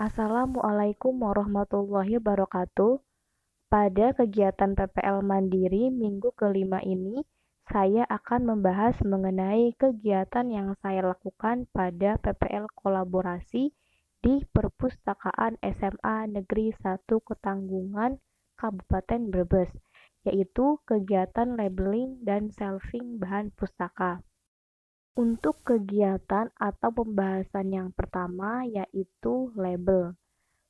Assalamualaikum warahmatullahi wabarakatuh. Pada kegiatan PPL Mandiri minggu kelima ini, saya akan membahas mengenai kegiatan yang saya lakukan pada PPL kolaborasi di Perpustakaan SMA Negeri 1 Ketanggungan, Kabupaten Brebes, yaitu kegiatan labeling dan shelving bahan pustaka. Untuk kegiatan atau pembahasan yang pertama yaitu label.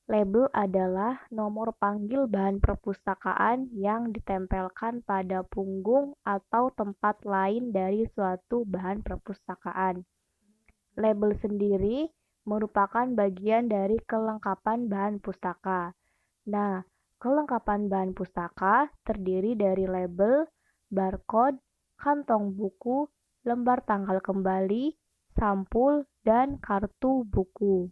Label adalah nomor panggil bahan perpustakaan yang ditempelkan pada punggung atau tempat lain dari suatu bahan perpustakaan. Label sendiri merupakan bagian dari kelengkapan bahan pustaka. Nah, kelengkapan bahan pustaka terdiri dari label, barcode, kantong buku, lembar tanggal kembali, sampul, dan kartu buku.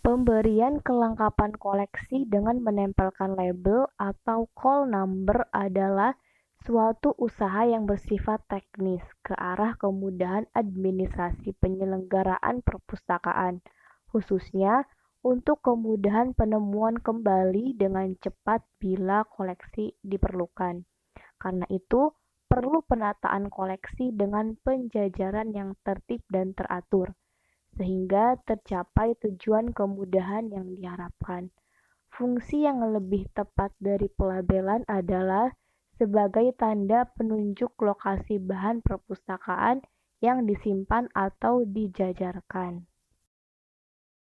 Pemberian kelengkapan koleksi dengan menempelkan label atau call number adalah suatu usaha yang bersifat teknis ke arah kemudahan administrasi penyelenggaraan perpustakaan, khususnya untuk kemudahan penemuan kembali dengan cepat bila koleksi diperlukan. Karena itu, perlu penataan koleksi dengan penjajaran yang tertib dan teratur, sehingga tercapai tujuan kemudahan yang diharapkan. Fungsi yang lebih tepat dari pelabelan adalah sebagai tanda penunjuk lokasi bahan perpustakaan yang disimpan atau dijajarkan.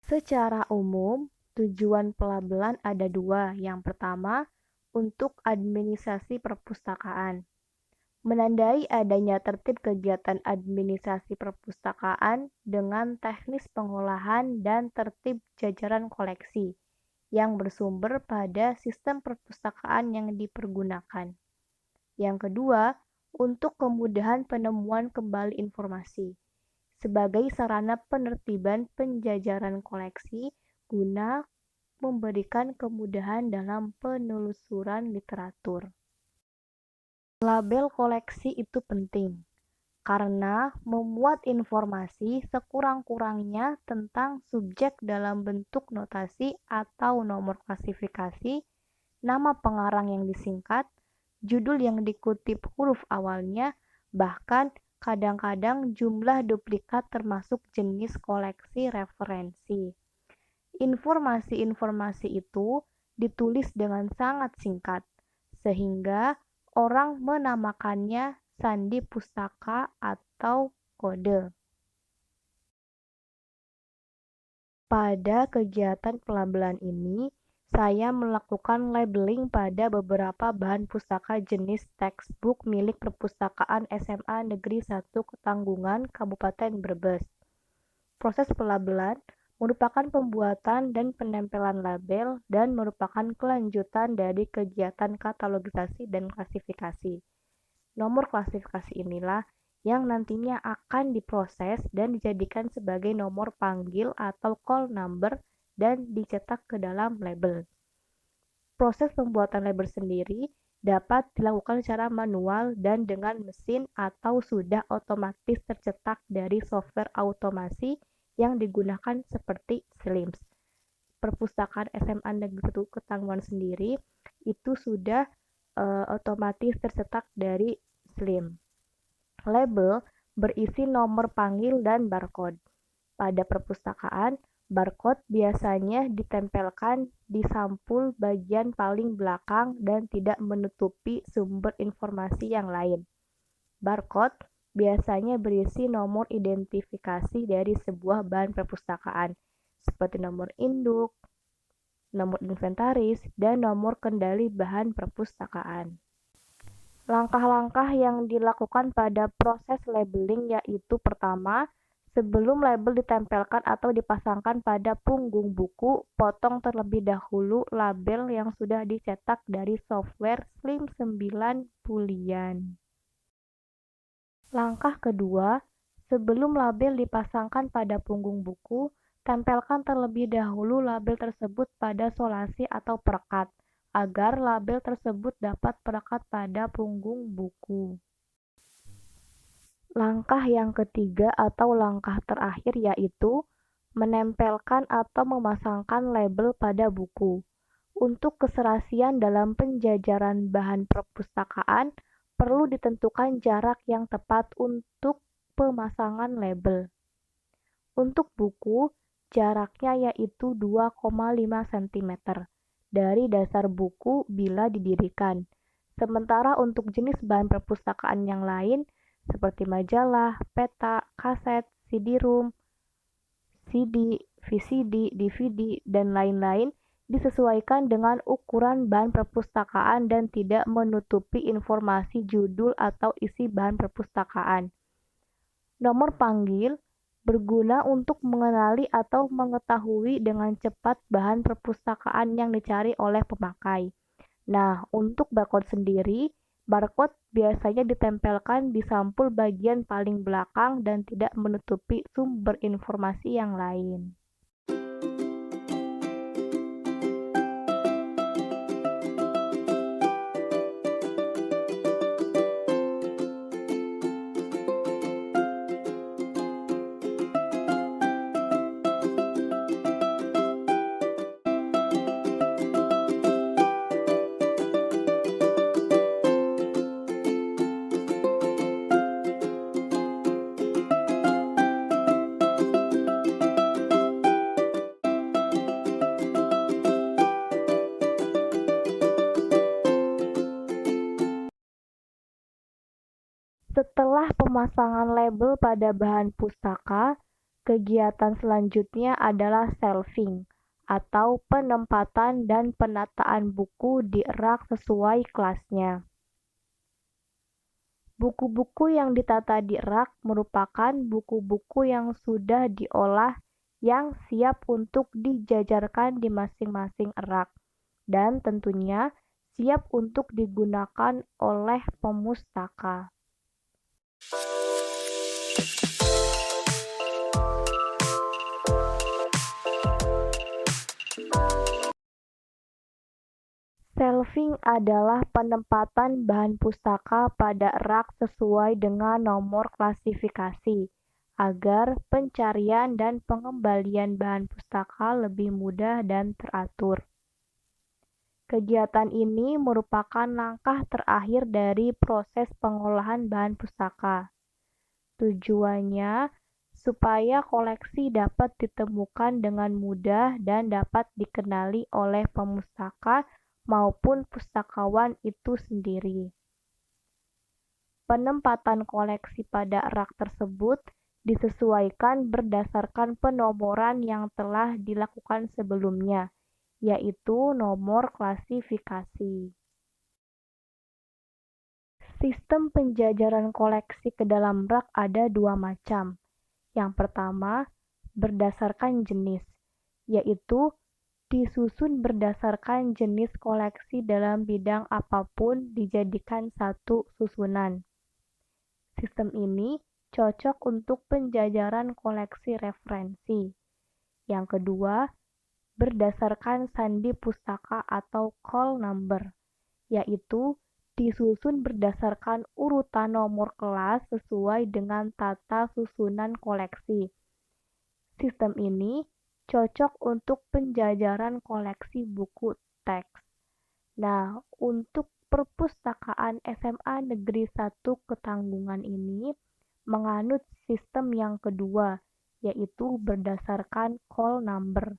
Secara umum, tujuan pelabelan ada dua. Yang pertama, untuk administrasi perpustakaan. Menandai adanya tertib kegiatan administrasi perpustakaan dengan teknis pengolahan dan tertib jajaran koleksi yang bersumber pada sistem perpustakaan yang dipergunakan. Yang kedua, untuk kemudahan penemuan kembali informasi sebagai sarana penertiban penjajaran koleksi guna memberikan kemudahan dalam penelusuran literatur. Label koleksi itu penting karena memuat informasi sekurang-kurangnya tentang subjek dalam bentuk notasi atau nomor klasifikasi, nama pengarang yang disingkat, judul yang dikutip huruf awalnya, bahkan kadang-kadang jumlah duplikat termasuk jenis koleksi referensi. Informasi-informasi itu ditulis dengan sangat singkat, sehingga orang menamakannya sandi pustaka atau kode. Pada kegiatan pelabelan ini, saya melakukan labeling pada beberapa bahan pustaka jenis textbook milik Perpustakaan SMA Negeri 1 Ketanggungan, Kabupaten Brebes. Proses pelabelan merupakan pembuatan dan penempelan label dan merupakan kelanjutan dari kegiatan katalogisasi dan klasifikasi. Nomor klasifikasi inilah yang nantinya akan diproses dan dijadikan sebagai nomor panggil atau call number dan dicetak ke dalam label. Proses pembuatan label sendiri dapat dilakukan secara manual dan dengan mesin atau sudah otomatis tercetak dari software automasi yang digunakan seperti SLIMS. Perpustakaan SMA Negeri 1 Ketanggungan sendiri itu sudah otomatis tercetak dari SLIM. Label berisi nomor panggil dan barcode. Pada perpustakaan, barcode biasanya ditempelkan di sampul bagian paling belakang dan tidak menutupi sumber informasi yang lain. Barcode biasanya berisi nomor identifikasi dari sebuah bahan perpustakaan, seperti nomor induk, nomor inventaris, dan nomor kendali bahan perpustakaan. Langkah-langkah yang dilakukan pada proses labeling yaitu pertama, sebelum label ditempelkan atau dipasangkan pada punggung buku, potong terlebih dahulu label yang sudah dicetak dari software SLIM 9 Boolean. Langkah kedua, sebelum label dipasangkan pada punggung buku, tempelkan terlebih dahulu label tersebut pada solasi atau perekat, agar label tersebut dapat perekat pada punggung buku. Langkah yang ketiga atau langkah terakhir yaitu menempelkan atau memasangkan label pada buku. Untuk keserasian dalam penjajaran bahan perpustakaan, perlu ditentukan jarak yang tepat untuk pemasangan label. Untuk buku, jaraknya yaitu 2,5 cm dari dasar buku bila didirikan. Sementara untuk jenis bahan perpustakaan yang lain, seperti majalah, peta, kaset, CD-ROM, CD, VCD, DVD, dan lain-lain, disesuaikan dengan ukuran bahan perpustakaan dan tidak menutupi informasi judul atau isi bahan perpustakaan. Nomor panggil berguna untuk mengenali atau mengetahui dengan cepat bahan perpustakaan yang dicari oleh pemakai. Nah, untuk barcode sendiri, barcode biasanya ditempelkan di sampul bagian paling belakang dan tidak menutupi sumber informasi yang lain. Setelah pemasangan label pada bahan pustaka, kegiatan selanjutnya adalah shelving atau penempatan dan penataan buku di rak sesuai kelasnya. Buku-buku yang ditata di rak merupakan buku-buku yang sudah diolah yang siap untuk dijajarkan di masing-masing rak dan tentunya siap untuk digunakan oleh pemustaka. Shelving adalah penempatan bahan pustaka pada rak sesuai dengan nomor klasifikasi, agar pencarian dan pengembalian bahan pustaka lebih mudah dan teratur. Kegiatan ini merupakan langkah terakhir dari proses pengolahan bahan pustaka. Tujuannya supaya koleksi dapat ditemukan dengan mudah dan dapat dikenali oleh pemustaka maupun pustakawan itu sendiri. Penempatan koleksi pada rak tersebut disesuaikan berdasarkan penomoran yang telah dilakukan sebelumnya, yaitu nomor klasifikasi. Sistem penjajaran koleksi ke dalam rak ada dua macam. Yang pertama, berdasarkan jenis, yaitu disusun berdasarkan jenis koleksi dalam bidang apapun dijadikan satu susunan. Sistem ini cocok untuk penjajaran koleksi referensi. Yang kedua, berdasarkan sandi pustaka atau call number, yaitu disusun berdasarkan urutan nomor kelas sesuai dengan tata susunan koleksi. Sistem ini cocok untuk penjajaran koleksi buku teks. Nah, untuk perpustakaan SMA Negeri 1 Ketanggungan ini menganut sistem yang kedua, yaitu berdasarkan call number,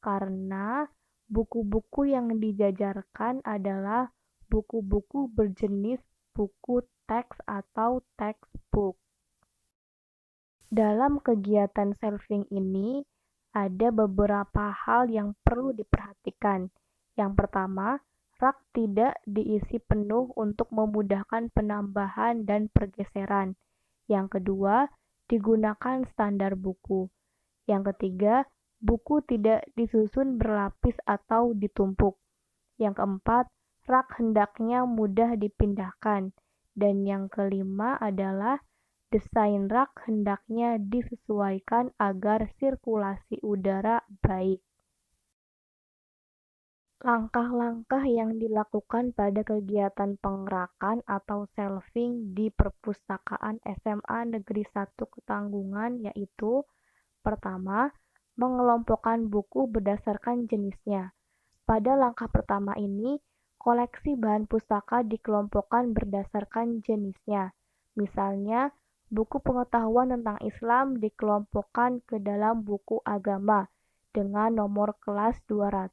karena buku-buku yang dijajarkan adalah buku-buku berjenis buku teks atau textbook. Dalam kegiatan shelving ini, ada beberapa hal yang perlu diperhatikan. Yang pertama, rak tidak diisi penuh untuk memudahkan penambahan dan pergeseran. Yang kedua, digunakan standar buku. Yang ketiga, buku tidak disusun berlapis atau ditumpuk. Yang keempat, rak hendaknya mudah dipindahkan. Dan yang kelima adalah desain rak hendaknya disesuaikan agar sirkulasi udara baik. Langkah-langkah yang dilakukan pada kegiatan pengerakan atau shelving di perpustakaan SMA Negeri 1 Ketanggungan yaitu: pertama, mengelompokkan buku berdasarkan jenisnya. Pada langkah pertama ini, koleksi bahan pustaka dikelompokkan berdasarkan jenisnya. Misalnya, buku pengetahuan tentang Islam dikelompokkan ke dalam buku agama dengan nomor kelas 200.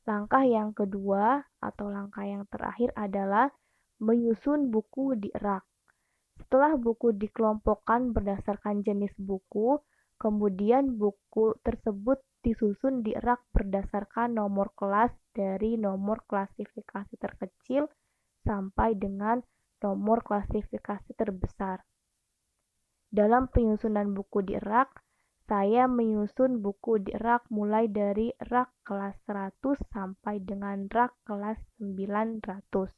Langkah yang kedua atau langkah yang terakhir adalah menyusun buku di rak. Setelah buku dikelompokkan berdasarkan jenis buku, kemudian buku tersebut disusun di rak berdasarkan nomor kelas dari nomor klasifikasi terkecil sampai dengan nomor klasifikasi terbesar. Dalam penyusunan buku di rak, saya menyusun buku di rak mulai dari rak kelas 100 sampai dengan rak kelas 900.